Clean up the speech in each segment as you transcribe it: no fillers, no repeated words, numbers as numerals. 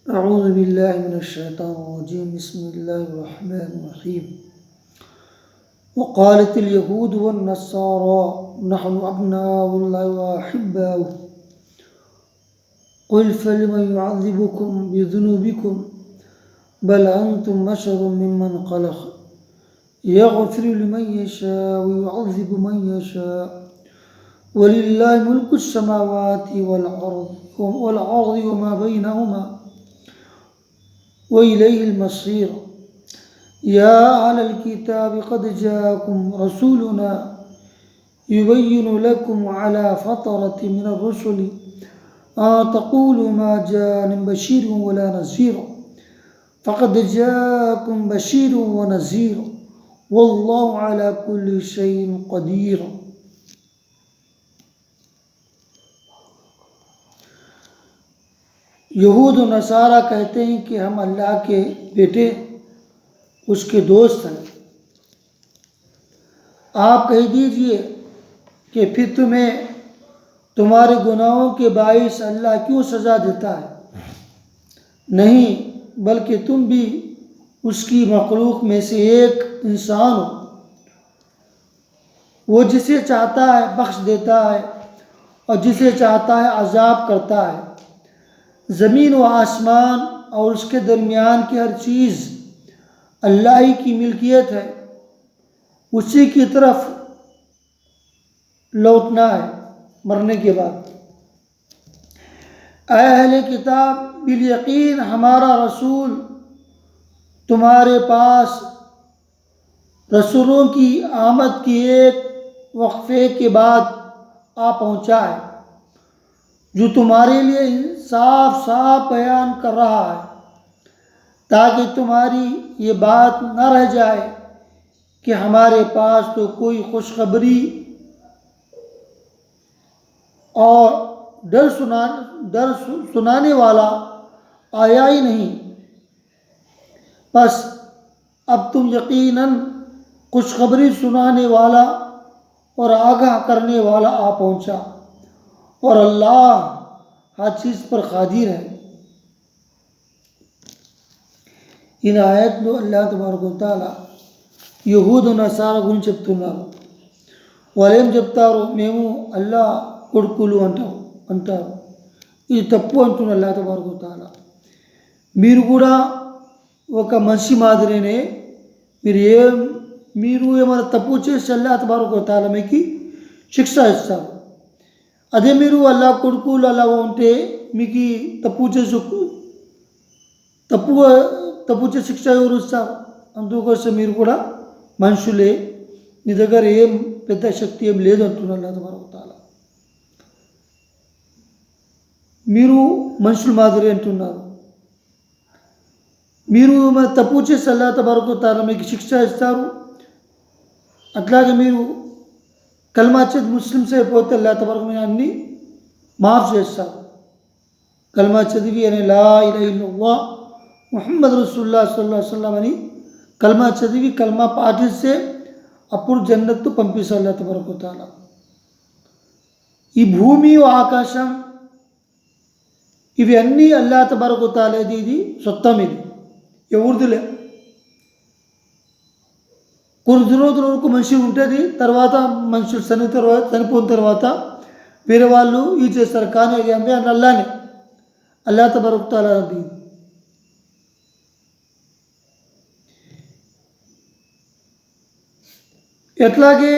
أعوذ بالله من الشيطان الرجيم بسم الله الرحمن الرحيم وقالت اليهود والنصارى نحن أبناء الله وأحباؤه قل فلم يعذبكم بذنوبكم بل أنتم بشر ممن خلق يغفر لمن يشاء ويعذب من يشاء ولله ملك السماوات والأرض وما بينهما وإليه المصير يا أهل الكتاب قد جاءكم رسولنا يبين لكم على فترة من الرسل تقولوا ما جاءنا بشير ولا نذير فقد جاءكم بشير ونذير والله على كل شيء قدير. यहूद और नसारा कहते हैं कि हम अल्लाह के बेटे उसके दोस्त हैं। आप कह दीजिए कि फिर तुम्हें तुम्हारे गुनाहों के बाइस अल्लाह क्यों सज़ा देता है? नहीं, बल्कि तुम भी उसकी मखलूक में से एक इंसान हो। वो जिसे चाहता है बख्श देता है और जिसे चाहता है अजाब करता है। ज़मीन व आसमान और उसके दरमियान की हर चीज़ अल्लाह ही की मिल्कियत है, उसी की तरफ लौटना है मरने के बाद। ऐ अहले किताब, बिल यकीन हमारा रसूल तुम्हारे पास रसूलों की आमद की एक वक्फे के बाद आ पहुँचा है, जो तुम्हारे लिए साफ साफ बयान कर रहा है, ताकि तुम्हारी ये बात न रह जाए कि हमारे पास तो कोई खुशखबरी और डर सुनाने वाला आया ही नहीं। बस अब तुम यकीनन खुशखबरी सुनाने वाला और आगाह करने वाला आ पहुँचा और अल्लाह हर चीज़ पर क़ादिर है। इन ఆయతలో అల్లాహ్ తబారక వ తఆలా యహూదు నసారా గురించి చెప్తున్నారు. వాళ్ళు ఏం చెప్తారు? మేము అల్లా కొడుకులు అంటారు. ఇది తప్పు అంటున్నారు అల్లాహ్ తబారక వ తఆలా. మీరు కూడా ఒక మనిషి మాదిరినే, మీరు ఏమైనా తప్పు చేస్తే అల్లాహ్ తబారక వ తఆలా మీకు శిక్ష ఇస్తారు. అదే మీరు అల్లా కొడుకులు అలా ఉంటే మీకు తప్పు చేసే శిక్ష ఎవరు ఇస్తారు? అందుకోసం మీరు కూడా మనుషులే, మీ దగ్గర ఏం పెద్ద శక్తి ఏం లేదు అంటున్నారు అల్లాహ్ తబారక వ తఆలా. మీరు మనుషుల మాదిరి అంటున్నారు. మీరు తప్పు చేస్తే అల్లాహ్ తబారక వ తఆలా మీకు శిక్ష ఇస్తారు. అట్లాగే మీరు కల్మా చదివి ముస్లిమ్స్ అయిపోతే అల్లాహ్ తబారక వ తఆలా అన్ని మాఫ్ చేస్తారు. కల్మా చదివి అని లా ఇలాహ ఇల్లల్లాహ్ ముహమ్మద్ రసూలుల్లాహ్ సల్లల్లాహు అలైహి వసల్లం అని కల్మా చదివి కల్మా పాటిస్తే అప్పుడు జన్నత్తు పంపిస్తారు అల్లాహ్ తబారక వ తఆలా. ఈ భూమి ఆకాశం ఇవి అన్నీ అల్లాహ్ తబారక వ తఆలాది, ఇది సొత్తం, ఇది ఎవరిదిలే. కొన్ని రోజుల వరకు మనిషి ఉంటుంది, తర్వాత మనుషులు చనిపోయిన తర్వాత వేరే వాళ్ళు ఇది చేస్తారు. కానీ అది అంబే అని అల్లాహ్ తబారక వ తఆలాది. ఎట్లాగే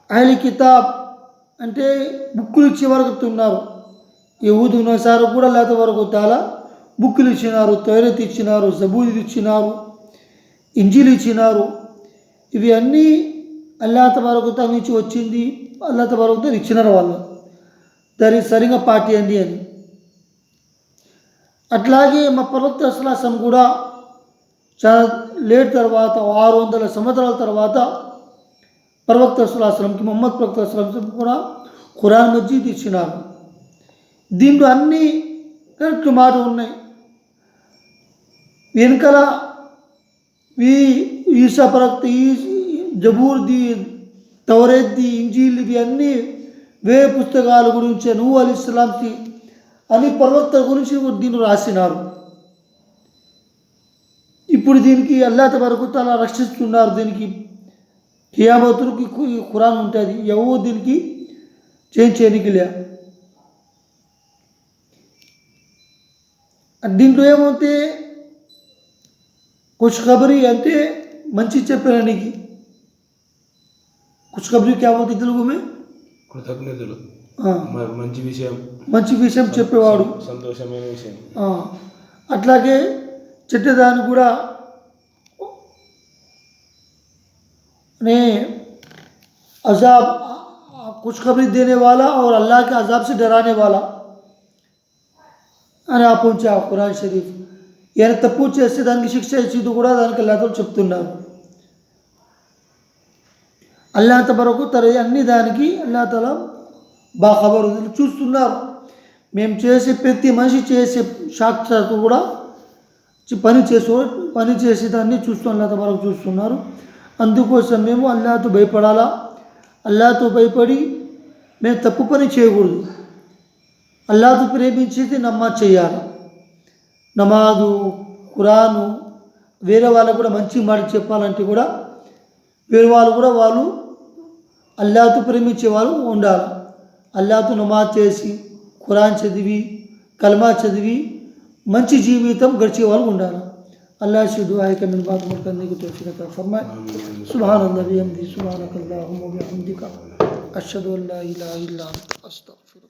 అహ్లీ కితాబ్ అంటే బుక్కులు ఇచ్చే వరకు చెప్తున్నారు. యహూదు నసారా కూడా అల్లాహ్ తబారక వ తఆలా బుక్కులు ఇచ్చినారు, తౌరాత్ ఇచ్చినారు, జబూర్ ఇచ్చినారు, ఇంజీల్ ఇచ్చినారు. ఇవి అన్నీ అల్లాహ్ తబారక వ తఆలా నుంచి వచ్చింది, అల్లాహ్ తబారక వ తఆలా ఇచ్చినారు వాళ్ళు. దాన్ని సరిగా పాటియండి అని. అట్లాగే మా ప్రవక్త సల్లల్లాహు అలైహి వసల్లం కూడా చాలా లేట్ తర్వాత 600 సంవత్సరాల తర్వాత ప్రవక్త సల్లల్లాహు అలైహి వసల్లంకి ముహమ్మద్ ప్రవక్త సల్లల్లాహు అలైహి వసల్లం కూడా ఖురాన్ మజీద్ ఇచ్చినారు. దీంట్లో అన్ని కరెక్ట్ మాటలు ఉన్నాయి. వెనకాల ఈసా ప్రవక్త జబూర్ది, తౌరాత్ది, ఇంజీల్ ఇవి అన్నీ వేరే పుస్తకాల గురించి నూహ్ అలైహిస్సలాంకి అని ప్రవక్త గురించి దీన్ని రాసినారు. ఇప్పుడు దీనికి అల్లా తబారక్ వ తఆలా రక్షిస్తున్నారు. దీనికి కియామతుకి ఖురాన్ ఉంటుంది. ఎవరు దీనికి చేంజ్ చేయడానికి లే. దీంట్లో ఏమంటే ఖుష్ఖబరీ అంటే మంచి చెప్పడానికి. ఖుష్ఖబరీ క్యా బోల్తే తెలుగు మే? కృతజ్ఞతలు, మంచి విషయం చెప్పేవాడు, సంతోషమైన విషయం. అట్లాగే చెడ్డదాన్ని కూడా अजाब खुशखबरी देने वाला और अल्लाह के अजाब से डराने वाला అని ఆపుంచా ఖురాన్ షరీఫ్. ఈయన తప్పు చేస్తే దానికి శిక్ష ఇచ్చేది కూడా దానికి అల్లాహ్ చెప్తున్నారు. అల్లాహ్ తబారక్ తఆలా అన్ని దానికి అల్లాహ్ తఆలా బాఖబర్ చూస్తున్నారు. మేము చేసే ప్రతి మనిషి చేసే సాక్షాత్తు కూడా పని చేసేదాన్ని చూస్తూ అల్లాహ్ తబారక్ చూస్తున్నారు. అందుకోసం మేము అల్లాహ్తో భయపడాలా. అల్లాహ్తో భయపడి మేము తప్పు పని చేయకూడదు. అల్లాహ్తో ప్రేమించేది నమాజ్ చేయాలి. నమాజు, ఖురాను వేరే వాళ్ళకు కూడా మంచి మాట చెప్పాలంటే కూడా వేరే వాళ్ళు కూడా వాళ్ళు అల్లాహ్తో ప్రేమించే వాళ్ళు ఉండాలి. అల్లాహ్తో నమాజ్ చేసి ఖురాన్ చదివి కల్మా చదివి మంచి జీవితం గడిచే వాళ్ళు ఉండాలి. अल्लाह से दुआ है कि मिन बात करने की तौफीक अता फरमाए. सुभानअल्लाह व बिहम्दिही सुभानकल्लाहुम्मा व बिहम्दिका अशहदु अल्ला इलाहा इल्ला अंता अस्तगफिरुक.